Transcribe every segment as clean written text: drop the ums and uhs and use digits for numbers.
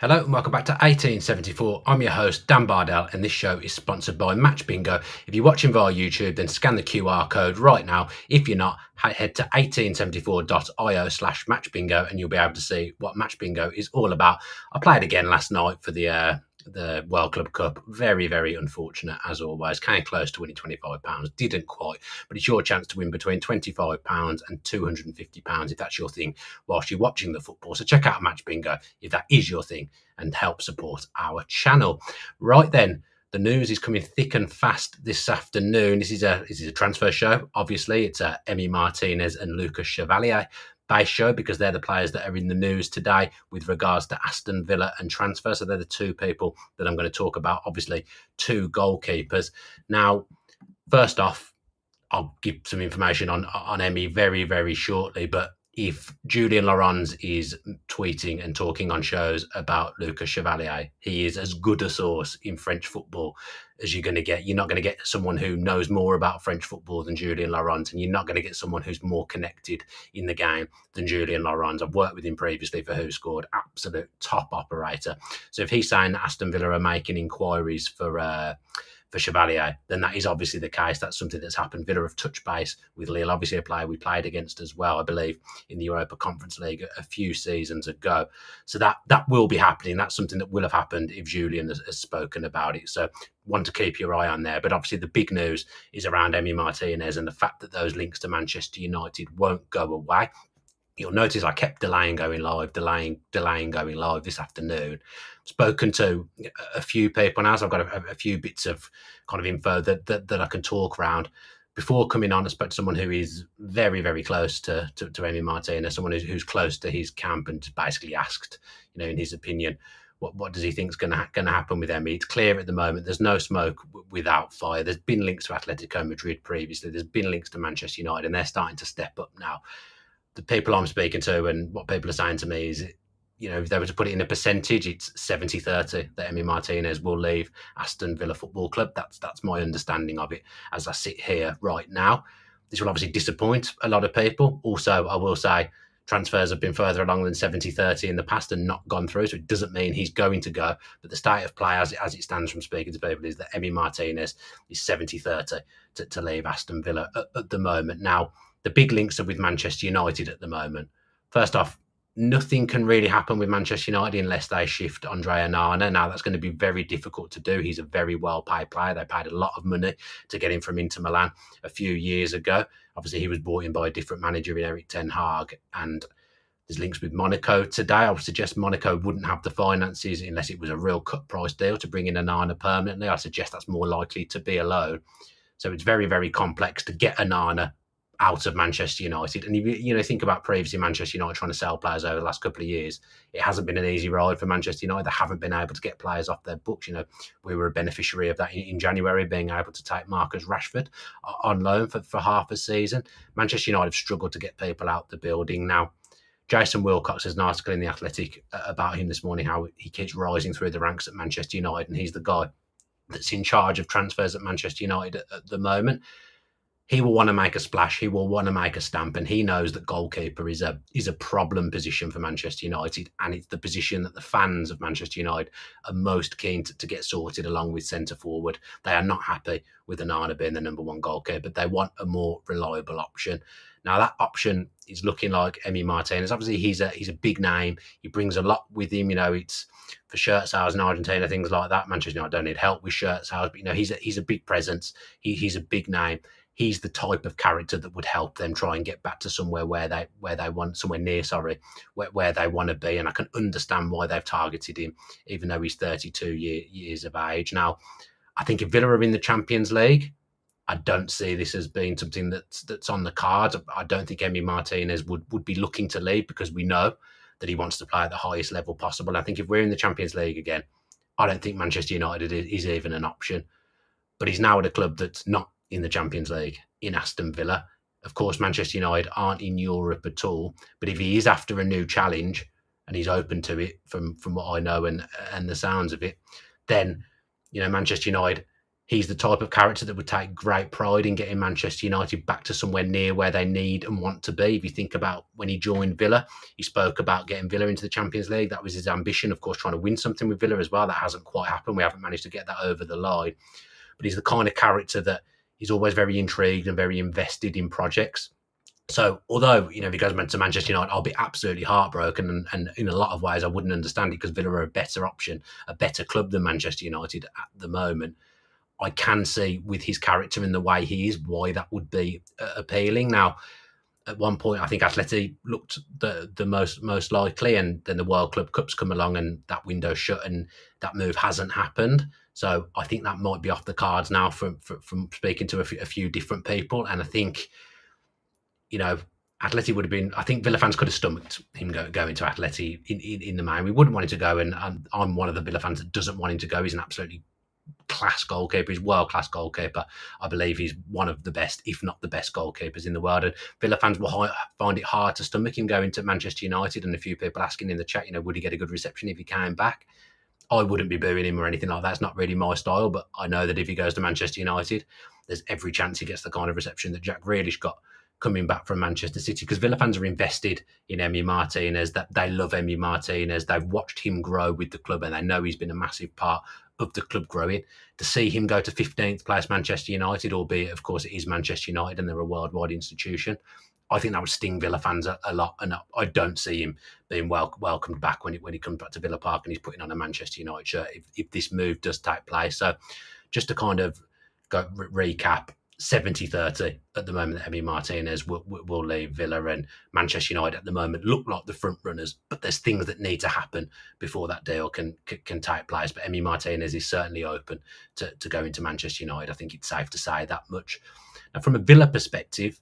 Hello and welcome back to 1874. I'm your host, Dan Bardell, and this show is sponsored by Match Bingo. If you're watching via YouTube, then scan the QR code right now. If you're not, head to 1874.io/Match Bingo and you'll be able to see what Match Bingo is all about. I played again last night for the World Club Cup. Very, very unfortunate as always. Came close to winning £25. Didn't quite, but it's your chance to win between £25 and £250 if that's your thing whilst you're watching the football. So check out Match Bingo if that is your thing and help support our channel. Right then, the news is coming thick and fast this afternoon. This is a transfer show. Obviously, it's Emi Martinez and Lucas Chevalier base show because they're the players that are in the news today with regards to Aston Villa and transfer. So they're the two people that I'm going to talk about. Obviously, two goalkeepers. Now, first off, I'll give some information on Emi very, very shortly. But if Julien Laurens is tweeting and talking on shows about Lucas Chevalier, he is as good a source in French football as you're going to get. You're not going to get someone who knows more about French football than Julien Laurens, and you're not going to get someone who's more connected in the game than Julien Laurens. I've worked with him previously for Who Scored, absolute top operator. So if he's saying that Aston Villa are making inquiries for Chevalier, then that is obviously the case. That's something that's happened. Villa have touched base with Lille, obviously a player we played against as well, I believe, in the Europa Conference League a few seasons ago. So that will be happening. That's something that will have happened if Julien has spoken about it. So want to keep your eye on there. But obviously the big news is around Emi Martinez and the fact that those links to Manchester United won't go away. You'll notice I kept delaying going live this afternoon. Spoken to a few people now, so I've got a few bits of kind of info that I can talk around. Before coming on, I spoke to someone who is very, very close to Emi Martinez, someone who's close to his camp, and basically asked, in his opinion, what does he think is going to happen with Emi? It's clear at the moment there's no smoke without fire. There's been links to Atletico Madrid previously. There's been links to Manchester United, and they're starting to step up now. The people I'm speaking to and what people are saying to me is, if they were to put it in a percentage, it's 70-30 that Emi Martinez will leave Aston Villa Football Club. That's my understanding of it as I sit here right now. This will obviously disappoint a lot of people. Also, I will say transfers have been further along than 70-30 in the past and not gone through, so it doesn't mean he's going to go. But the state of play as it stands from speaking to people is that Emi Martinez is 70-30 to leave Aston Villa at the moment. Now, the big links are with Manchester United at the moment. First off, nothing can really happen with Manchester United unless they shift Andre Onana. Now, that's going to be very difficult to do. He's a very well-paid player. They paid a lot of money to get him from Inter Milan a few years ago. Obviously, he was brought in by a different manager in Erik ten Hag, and there's links with Monaco today. I would suggest Monaco wouldn't have the finances unless it was a real cut-price deal to bring in Onana permanently. I suggest that's more likely to be a loan. So it's very, very complex to get Onana out of Manchester United. And you think about previously Manchester United trying to sell players over the last couple of years, it hasn't been an easy ride for Manchester United. They haven't been able to get players off their books. We were a beneficiary of that in January, being able to take Marcus Rashford on loan for half a season. Manchester United have struggled to get people out the building. Now, Jason Wilcox has an article in The Athletic about him this morning, how he keeps rising through the ranks at Manchester United, and he's the guy that's in charge of transfers at Manchester United at the moment. He will want to make a splash. He will want to make a stamp, and he knows that goalkeeper is a problem position for Manchester United, and it's the position that the fans of Manchester United are most keen to get sorted, along with centre forward. They are not happy with Onana being the number one goalkeeper, but they want a more reliable option. Now, that option is looking like Emi Martinez. Obviously, he's a big name. He brings a lot with him. It's for shirt sales in Argentina, things like that. Manchester United don't need help with shirt sales, but he's a big presence. He's a big name. He's the type of character that would help them try and get back to somewhere where they want, somewhere near, where they want to be. And I can understand why they've targeted him, even though he's 32 years of age. Now, I think if Villa are in the Champions League, I don't see this as being something that's on the cards. I don't think Emi Martinez would be looking to leave, because we know that he wants to play at the highest level possible. I think if we're in the Champions League again, I don't think Manchester United is even an option. But he's now at a club that's not in the Champions League, in Aston Villa. Of course, Manchester United aren't in Europe at all. But if he is after a new challenge, and he's open to it from what I know and the sounds of it, then Manchester United, He's the type of character that would take great pride in getting Manchester United back to somewhere near where they need and want to be. If you think about when he joined Villa, he spoke about getting Villa into the Champions League. That was his ambition, of course, trying to win something with Villa as well. That hasn't quite happened. We haven't managed to get that over the line. But he's the kind of character that is always very intrigued and very invested in projects. So although, if he goes to Manchester United, I'll be absolutely heartbroken. And in a lot of ways, I wouldn't understand it because Villa are a better option, a better club than Manchester United at the moment. I can see with his character and the way he is why that would be appealing. Now, at one point, I think Atleti looked the most likely, and then the World Club Cups come along and that window shut and that move hasn't happened. So I think that might be off the cards now from speaking to a few different people. And I think, Atleti would have been, I think Villa fans could have stomached him going to Atleti in the main. We wouldn't want him to go, and I'm one of the Villa fans that doesn't want him to go. He's an absolutely class goalkeeper. He's world-class goalkeeper. I believe he's one of the best, if not the best goalkeepers in the world. And Villa fans will find it hard to stomach him going to Manchester United. And a few people asking in the chat, would he get a good reception if he came back? I wouldn't be booing him or anything like that. It's not really my style, but I know that if he goes to Manchester United, there's every chance he gets the kind of reception that Jack Grealish got coming back from Manchester City, because Villa fans are invested in Emi Martinez, that they love Emi Martinez. They've watched him grow with the club and they know he's been a massive part of the club growing. To see him go to 15th place Manchester United, albeit, of course, it is Manchester United and they're a worldwide institution, I think that would sting Villa fans a lot. And I don't see him being welcomed back when he comes back to Villa Park and he's putting on a Manchester United shirt if this move does take place. So just to kind of recap, 70-30 at the moment that Emi Martinez will leave Villa, and Manchester United at the moment look like the front runners, but there's things that need to happen before that deal can take place. But Emi Martinez is certainly open to going to Manchester United. I think it's safe to say that much. Now, from a Villa perspective,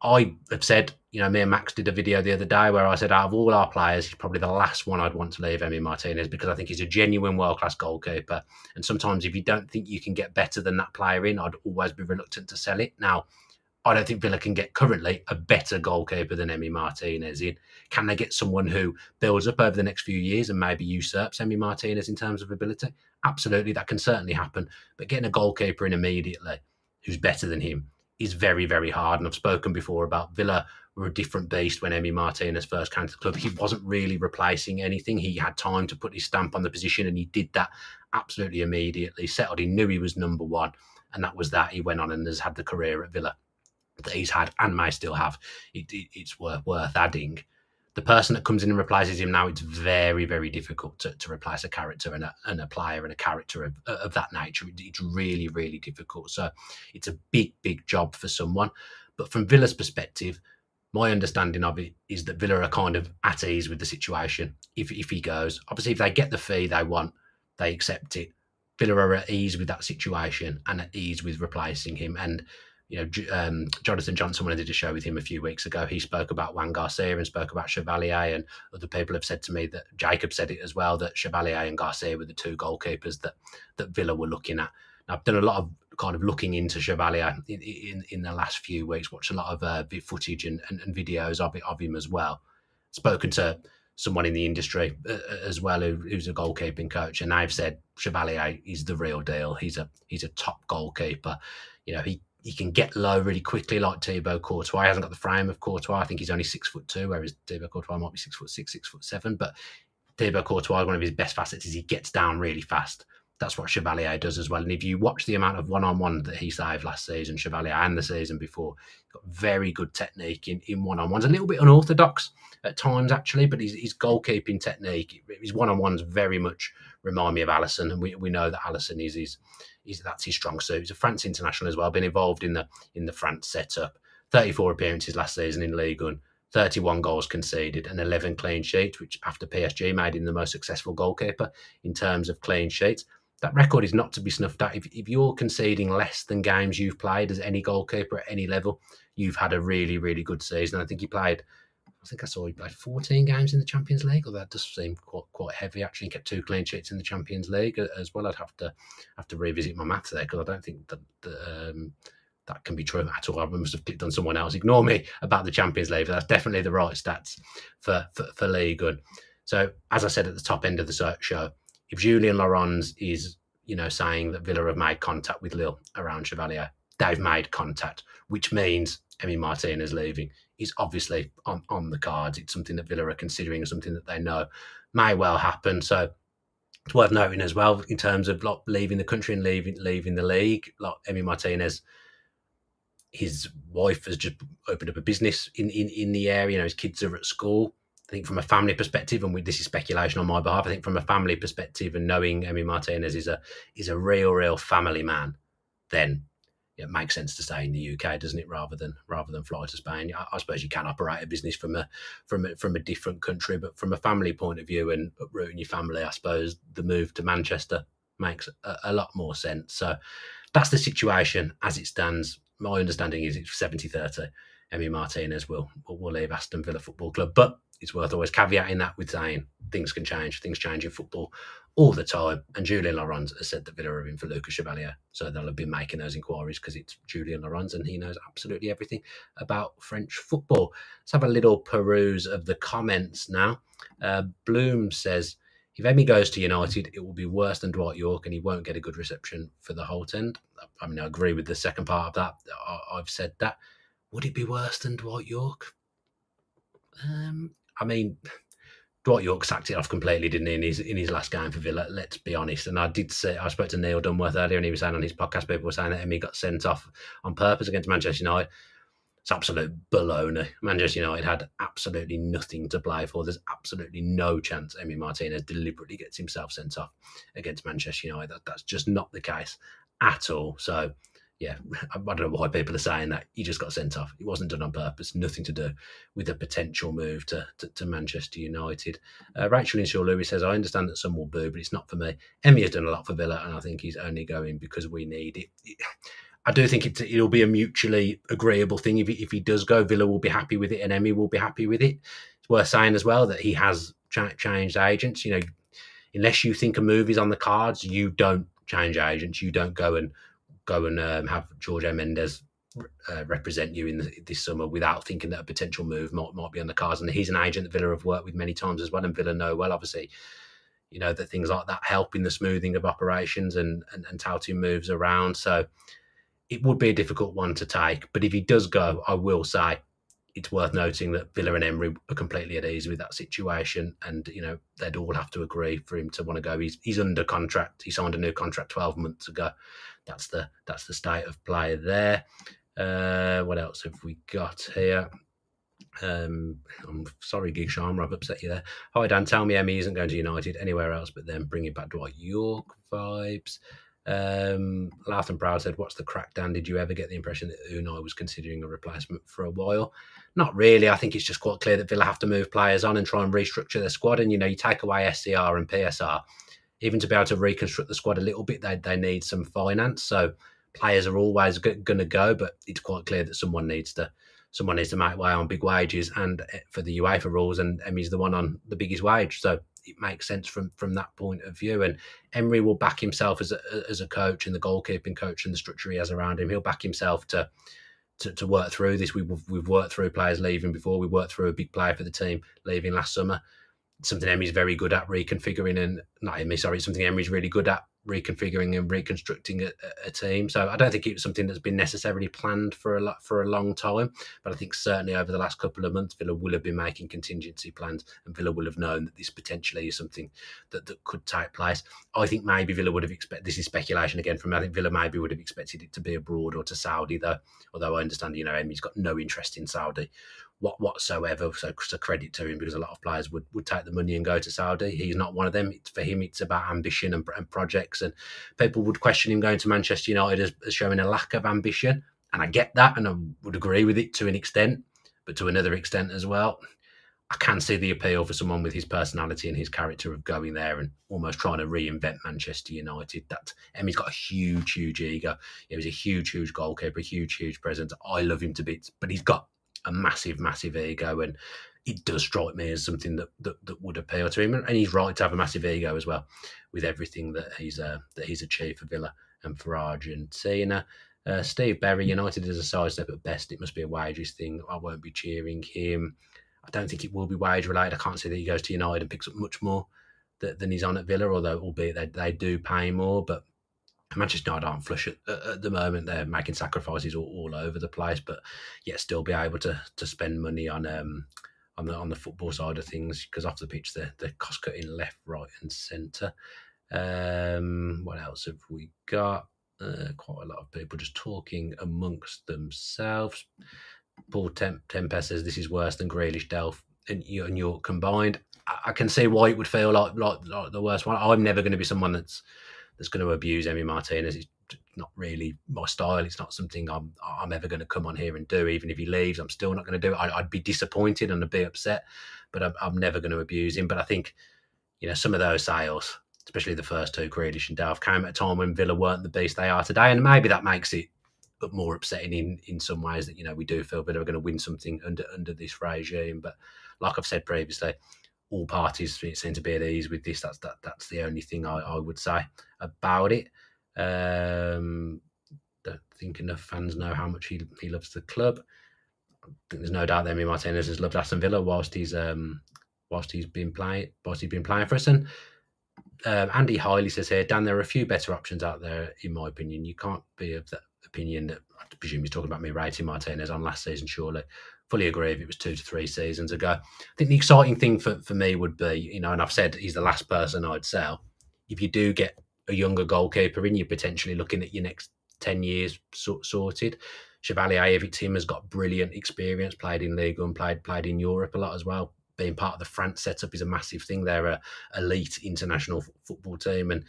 I have said, me and Max did a video the other day where I said out of all our players, he's probably the last one I'd want to leave, Emi Martinez, because I think he's a genuine world-class goalkeeper. And sometimes if you don't think you can get better than that player in, I'd always be reluctant to sell it. Now, I don't think Villa can get currently a better goalkeeper than Emi Martinez in. Can they get someone who builds up over the next few years and maybe usurps Emi Martinez in terms of ability? Absolutely, that can certainly happen. But getting a goalkeeper in immediately who's better than him is very, very hard. And I've spoken before about Villa were a different beast when Emi Martinez first came to the club. He wasn't really replacing anything. He had time to put his stamp on the position, and he did that absolutely immediately. Settled, he knew he was number one, and that was that. He went on and has had the career at Villa that he's had and may still have. It's worth adding. The person that comes in and replaces him now, it's very, very difficult to replace a character and a player and a character of that nature. It's really, really difficult. So it's a big, big job for someone. But from Villa's perspective, my understanding of it is that Villa are kind of at ease with the situation. If he goes, obviously, if they get the fee they want, they accept it. Villa are at ease with that situation and at ease with replacing him. And Jonathan Johnson, when I did a show with him a few weeks ago, he spoke about Juan Garcia and spoke about Chevalier, and other people have said to me that Jacob said it as well, that Chevalier and Garcia were the two goalkeepers that Villa were looking at. Now, I've done a lot of kind of looking into Chevalier in the last few weeks, watched a lot of footage and videos of him as well. Spoken to someone in the industry as well who's a goalkeeping coach, and they've said Chevalier is the real deal. He's a top goalkeeper. He can get low really quickly, like Thibaut Courtois. He hasn't got the frame of Courtois. I think he's only 6'2", whereas Thibaut Courtois might be 6'6", 6'7". But Thibaut Courtois, one of his best facets is he gets down really fast. That's what Chevalier does as well. And if you watch the amount of one-on-one that he saved last season, Chevalier, and the season before, he's got very good technique in one-on-ones. A little bit unorthodox at times, actually, but his goalkeeping technique, his one-on-ones very much remind me of Alisson. And we know that Alisson that's his strong suit. He's a France international as well, been involved in the France setup. 34 appearances last season in Ligue 1, 31 goals conceded and 11 clean sheets, which after PSG made him the most successful goalkeeper in terms of clean sheets. That record is not to be snuffed at. If you're conceding less than games you've played as any goalkeeper at any level, you've had a really, really good season. I think I saw he played 14 games in the Champions League, although that does seem quite heavy. Actually, he kept 2 clean sheets in the Champions League as well. I'd have to revisit my maths there, because I don't think that can be true at all. I must have clicked on someone else. Ignore me about the Champions League, but that's definitely the right stats for Ligue 1. So, as I said at the top end of the show, if Julien Laurens is saying that Villa have made contact with Lille around Chevalier. They've made contact, which means Emi Martinez leaving is obviously on the cards. It's something that Villa are considering, something that they know may well happen. So it's worth noting as well in terms of like leaving the country and leaving the league. Like Emi Martinez, his wife has just opened up a business in the area. His kids are at school. I think from a family perspective, and this is speculation on my behalf, I think from a family perspective and knowing Emi Martinez is a real family man, then it makes sense to stay in the UK, doesn't it, rather than fly to Spain. I suppose you can operate a business from a different country, but from a family point of view and uprooting your family, I suppose the move to Manchester makes a lot more sense. So that's the situation as it stands. My understanding is it's 70-30. Emi Martinez will leave Aston Villa Football Club, but it's worth always caveating that with saying things can change. Things change in football all the time. And Julien Laurens has said that Villa are in for Lucas Chevalier. So they'll have been making those inquiries because it's Julien Laurens and he knows absolutely everything about French football. Let's have a little peruse of the comments now. Bloom says, if Emi goes to United, it will be worse than Dwight York and he won't get a good reception for the Holt end. I mean, I agree with the second part of that. I've said that. Would it be worse than Dwight York? I mean, Dwight York sacked it off completely, didn't he, in his last game for Villa? Let's be honest. And I spoke to Neil Dunworth earlier, and he was saying on his podcast, people were saying that Emi got sent off on purpose against Manchester United. It's absolute baloney. Manchester United had absolutely nothing to play for. There's absolutely no chance Emi Martinez deliberately gets himself sent off against Manchester United. That's just not the case at all. So, yeah, I don't know why people are saying that. He just got sent off. It wasn't done on purpose. Nothing to do with a potential move to Manchester United. Rachel Inshaw-Lewis says, I understand that some will boo, but it's not for me. Emi has done a lot for Villa, and I think he's only going because we need it. I do think it'll be a mutually agreeable thing. If he does go, Villa will be happy with it and Emi will be happy with it. It's worth saying as well that he has changed agents. Unless you think a move is on the cards, you don't change agents. You don't go and have Jorge Mendes represent you in this summer without thinking that a potential move might be on the cards. And he's an agent that Villa have worked with many times as well, and Villa know well, obviously, that things like that help in the smoothing of operations and touting moves around. So it would be a difficult one to take. But if he does go, I will say it's worth noting that Villa and Emery are completely at ease with that situation. And, they'd all have to agree for him to want to go. He's under contract. He signed a new contract 12 months ago. That's the state of play there. What else have we got here? I'm sorry, Gisham, I've upset you there. Hi, Dan. Tell me Emi isn't going to United anywhere else but then bringing back Dwight York vibes. Laughed and Proud said, what's the crack, Dan? Did you ever get the impression that Unai was considering a replacement for a while? Not really. I think it's just quite clear that Villa have to move players on and try and restructure their squad. And, you take away SCR and PSR, even to be able to reconstruct the squad a little bit, they need some finance. So players are always going to go, but it's quite clear that someone needs to make way on big wages and for the UEFA rules, and Emi's the one on the biggest wage. So it makes sense from that point of view. And Emery will back himself as a coach and the goalkeeping coach and the structure he has around him. He'll back himself to work through this. We've worked through players leaving before. We worked through a big player for the team leaving last summer. It's something Emery's very good at reconfiguring, and not Emery, sorry, it's something Emery's really good at reconfiguring and reconstructing a team. So I don't think it was something that's been necessarily planned for a long time, but I think certainly over the last couple of months, Villa will have been making contingency plans, and Villa will have known that this potentially is something that could take place. I think maybe Villa would have expected, this is speculation again from me, I think Villa maybe would have expected it to be abroad or to Saudi, though, although I understand, Emery's got no interest in Saudi whatsoever, so credit to him, because a lot of players would take the money and go to Saudi. He's not one of them. For him, it's about ambition and projects, and people would question him going to Manchester United as showing a lack of ambition, and I get that, and I would agree with it to an extent, but to another extent as well, I can see the appeal for someone with his personality and his character of going there and almost trying to reinvent Manchester United. That Emi's got a huge ego. He was a huge goalkeeper, a huge presence. I love him to bits, but he's got a massive ego, and it does strike me as something that would appeal to him, and he's right to have a massive ego as well, with everything that he's achieved for Villa and for Argentina. Steve Berry, United is a sidestep at best. It must be a wages thing. I won't be cheering him. I don't think it will be wage related. I can't see that he goes to United and picks up much more than he's on at Villa, although albeit they do pay more. But Manchester United aren't flush at the moment. They're making sacrifices all over the place, but yet still be able to spend money on the football side of things, because off the pitch they're cost cutting left, right, and centre. What else have we got? Quite a lot of people just talking amongst themselves. Paul Tempe says this is worse than Grealish, Delph, and York combined. I can see why it would feel like the worst one. I'm never going to be someone that's going to abuse Emi Martinez. It's not really my style. It's not something I'm ever going to come on here and do. Even if he leaves, I'm still not going to do it. I'd be disappointed and I'd be upset, but I'm never going to abuse him. But I think, some of those sales, especially the first two, Grealish and Delph, came at a time when Villa weren't the beast they are today, and maybe that makes it more upsetting in some ways that we do feel Villa are going to win something under this regime. But like I've said previously, all parties seem to be at ease with this. That's the only thing I would say about it. Don't think enough fans know how much he loves the club. I think there's no doubt that Emi Martinez has loved Aston Villa whilst he's been playing for us. And Andy Hiley says here, Dan, there are a few better options out there, in my opinion. You can't be of that opinion that, I presume he's talking about me rating Martinez on last season, surely. Fully agree if it was 2 to 3 seasons ago. I think the exciting thing for me would be, and I've said he's the last person I'd sell, if you do get a younger goalkeeper in, you're potentially looking at your next 10 years sorted. Chevalier, every team has got brilliant experience, played in Liga and played in Europe a lot as well. Being part of the France setup is a massive thing. They're an elite international football team, and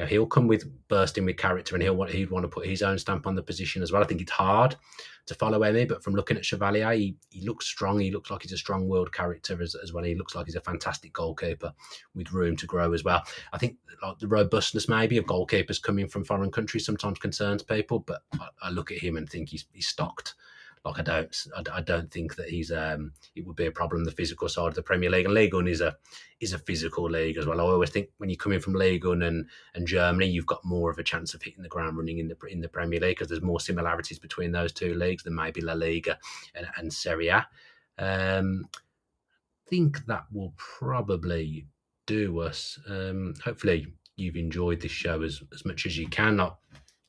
he'll come bursting with character, and he'd want to put his own stamp on the position as well. I think it's hard to follow Emi, but from looking at Chevalier, he looks strong. He looks like he's a strong world character as well. He looks like he's a fantastic goalkeeper with room to grow as well. I think like the robustness maybe of goalkeepers coming from foreign countries sometimes concerns people, but I look at him and think he's stocked. Like I don't think that he's it would be a problem. The physical side of the Premier League, and Ligue 1 is a physical league as well. I always think when you come in from Ligue 1 and Germany, you've got more of a chance of hitting the ground running in the Premier League, because there's more similarities between those two leagues than maybe La Liga and Serie A. I think that will probably do us. Hopefully you've enjoyed this show as much as you can. Not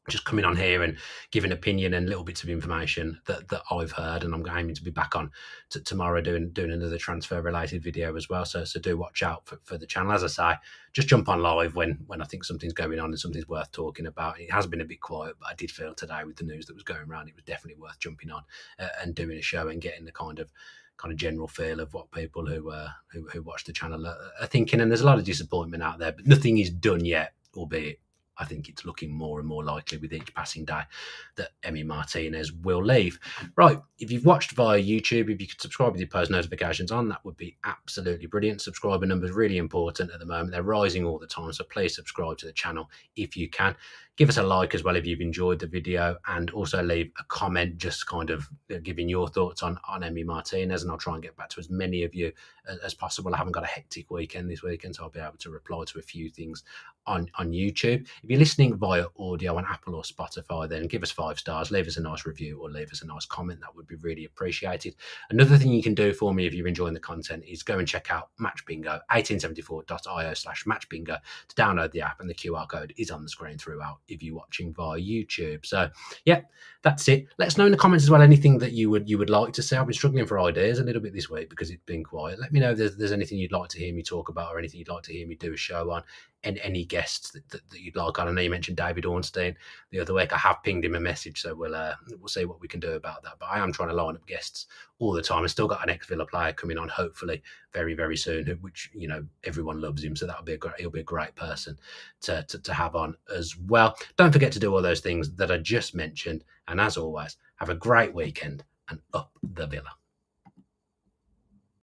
just coming on here and giving opinion and little bits of information that I've heard, and I'm aiming to be back on tomorrow doing another transfer related video as well. So do watch out for the channel. As I say, just jump on live when I think something's going on and something's worth talking about. It has been a bit quiet, but I did feel today with the news that was going around, it was definitely worth jumping on and doing a show and getting the kind of general feel of what people who watch the channel are thinking. And there's a lot of disappointment out there, but nothing is done yet, albeit I think it's looking more and more likely with each passing day that Emi Martinez will leave. Right, if you've watched via YouTube, if you could subscribe with your post notifications on, that would be absolutely brilliant. Subscriber numbers really important at the moment. They're rising all the time, so please subscribe to the channel if you can. Give us a like as well if you've enjoyed the video, and also leave a comment just kind of giving your thoughts on Emi Martinez, and I'll try and get back to as many of you as possible. I haven't got a hectic weekend this weekend, so I'll be able to reply to a few things on YouTube. If you're listening via audio on Apple or Spotify, then give us 5 stars, leave us a nice review, or leave us a nice comment. That would be really appreciated. Another thing you can do for me if you're enjoying the content is go and check out Match Bingo, 1874.io/matchbingo to download the app, and the QR code is on the screen throughout if you're watching via YouTube. So yeah, that's it. Let us know in the comments as well anything that you would like to see. I've been struggling for ideas a little bit this week because it's been quiet. Let me know if there's anything you'd like to hear me talk about, or anything you'd like to hear me do a show on, and any guests that you'd like. I know you mentioned David Ornstein the other week. I have pinged him a message, so we'll see what we can do about that. But I am trying to line up guests all the time. I've still got an ex-Villa player coming on, hopefully very, very soon, which everyone loves him, so he'll be a great person to have on as well. Don't forget to do all those things that I just mentioned, and as always, have a great weekend, and up the Villa.